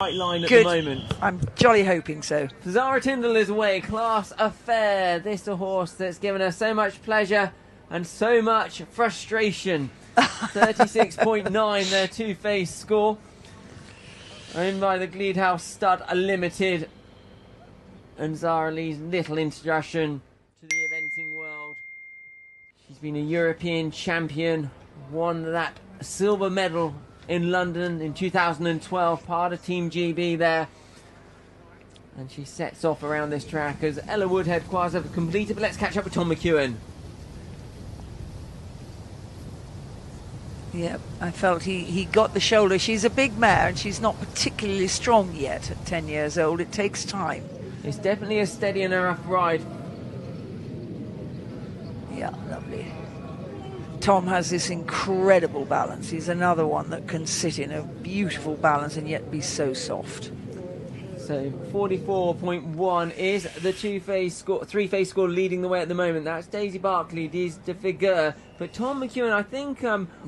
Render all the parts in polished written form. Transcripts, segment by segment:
right line at the moment. I'm jolly hoping so. Zara Tindall is away. Class Affair. This a horse that's given her so much pleasure and so much frustration. 36.9, their two-face score. Owned by the Gleedhouse Stud Limited. And Zara leaves little introduction to the eventing world. She's been a European champion, won that silver medal in London in 2012, part of Team GB there. And she sets off around this track as Ella Woodhead quasi completed. But let's catch up with Tom McEwen. Yeah, I felt he got the shoulder. She's a big mare and she's not particularly strong yet at 10 years old. It takes time. It's definitely a steady and a rough ride. Yeah, lovely. Tom has this incredible balance. He's another one that can sit in a beautiful balance and yet be so soft. So 44.1 is the two-phase score, three-phase score leading the way at the moment. That's Daisy Barkley, Diz de Figure. But Tom McEwen, I think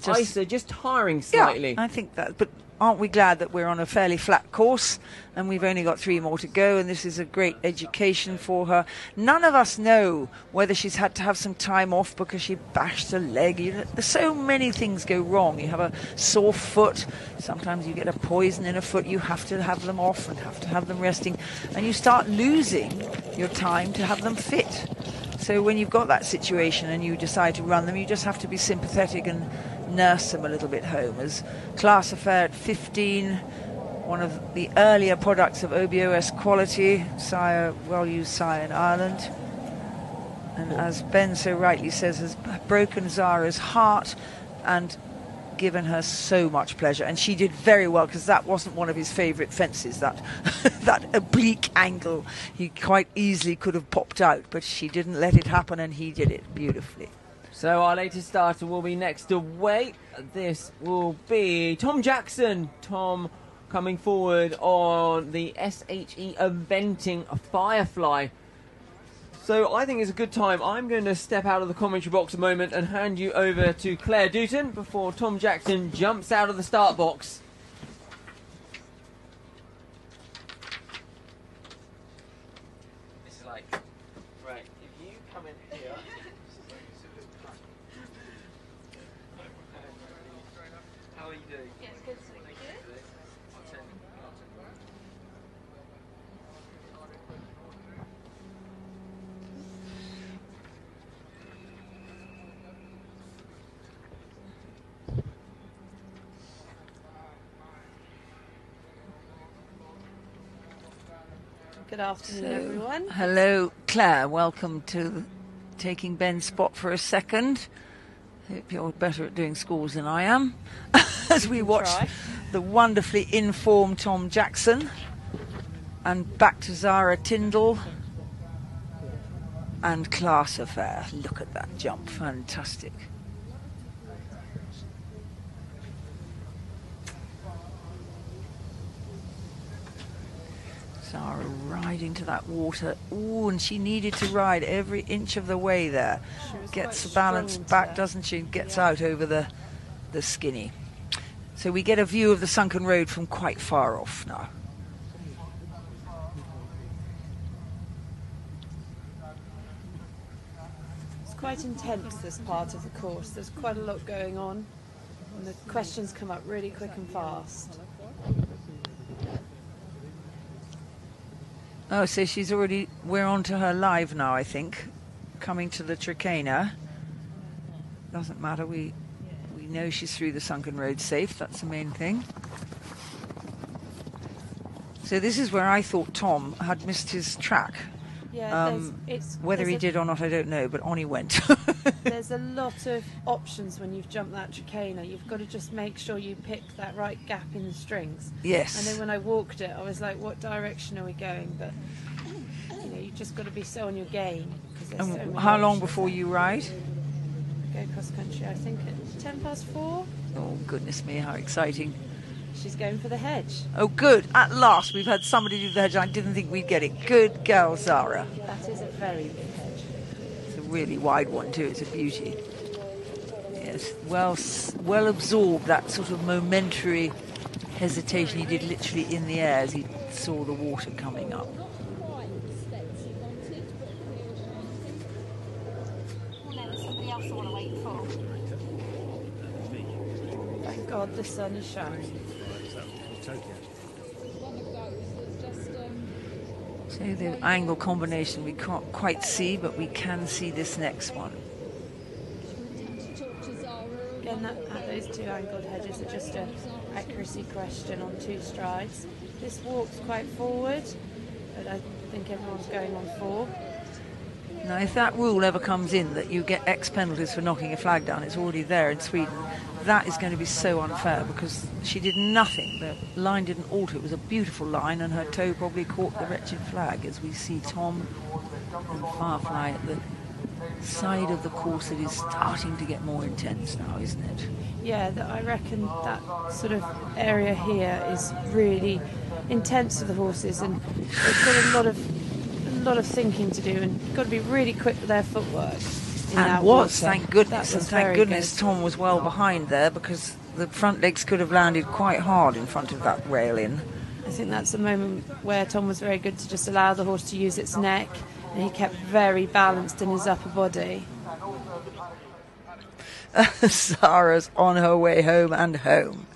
Isa just tiring slightly. Yeah, I think that. But aren't we glad that we're on a fairly flat course and we've only got 3 more to go, and this is a great education for her. None of us know whether she's had to have some time off because she bashed a leg. There's so many things go wrong. You have a sore foot, sometimes you get a poison in a foot, you have to have them off and have to have them resting, and you start losing your time to have them fit. So when you've got that situation and you decide to run them, you just have to be sympathetic and nurse them a little bit home. As Class Affair at 15, one of the earlier products of OBOS quality, well-used sire in Ireland. And as Ben so rightly says, has broken Zara's heart and given her so much pleasure. And she did very well, because that wasn't one of his favourite fences, that that oblique angle. He quite easily could have popped out, but she didn't let it happen and he did it beautifully. So our latest starter will be next away. This will be Tom Jackson. Tom coming forward on the SHE Eventing Firefly. So I think it's a good time. I'm going to step out of the commentary box a moment and hand you over to Claire Dutton before Tom Jackson jumps out of the start box. This is like, right, if you come in here. How are you doing? Yes, good. Thank you. Good afternoon, everyone. Hello, Claire. Welcome to taking Ben's spot for a second. Hope you're better at doing scores than I am. As we watch the wonderfully informed Tom Jackson. And back to Zara Tindall. And Class Affair. Look at that jump. Fantastic. Zara riding to that water. Ooh, and she needed to ride every inch of the way there. Gets the balance back, doesn't she? Gets out over the skinny. So we get a view of the sunken road from quite far off now. It's quite intense, this part of the course. There's quite a lot going on, and the questions come up really quick and fast. Oh, so we're on to her live now, I think. Coming to the Trakehner. Doesn't matter, we know she's through the sunken road safe, that's the main thing. So this is where I thought Tom had missed his track. Yeah, whether he did or not, I don't know, but on he went. There's a lot of options when you've jumped that Trakehner. You've got to just make sure you pick that right gap in the strings. Yes. And then when I walked it, I was like, what direction are we going? But, you know, you've just got to be so on your game. And so how long before you ride? I go cross country, I think at 4:10. Oh, goodness me, how exciting. She's going for the hedge. Oh, good. At last, we've had somebody do the hedge. I didn't think we'd get it. Good girl, Zara. That is a very big hedge. It's a really wide one, too. It's a beauty. Yes, well absorbed, that sort of momentary hesitation he did literally in the air as he saw the water coming up. Thank God the sun is shining. So the angle combination we can't quite see, but we can see this next one. Again, those two angled hedges are just an accuracy question on 2 strides. This walk's quite forward, but I think everyone's going on 4. Now, if that rule ever comes in that you get X penalties for knocking a flag down, it's already there in Sweden, that is going to be so unfair because she did nothing. The line didn't alter. It was a beautiful line and her toe probably caught the wretched flag, as we see Tom and Firefly at the side of the course. It is starting to get more intense now, isn't it? Yeah, I reckon that sort of area here is really intense for the horses, and they've got a lot of thinking to do, and got to be really quick with their footwork. Thank goodness, and thank goodness Tom was well behind there, because the front legs could have landed quite hard in front of that rail-in. I think that's the moment where Tom was very good to just allow the horse to use its neck, and he kept very balanced in his upper body. Zara's on her way home and home.